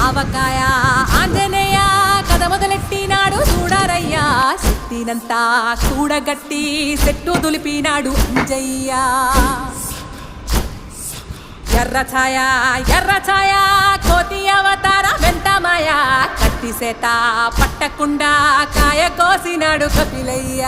ఆవకాయ ఆంజనేయ కథ మొదలెట్టినాడు చూడారయ్యా శక్తినంతా కూడగట్టి చెట్టు దులిపినాడు అంజయ్య ఎర్ర ఛాయ కోతి అవతార వెంటమాయ కత్తి సేత పట్టకుండా కాయ కోసినాడు కపిలయ్య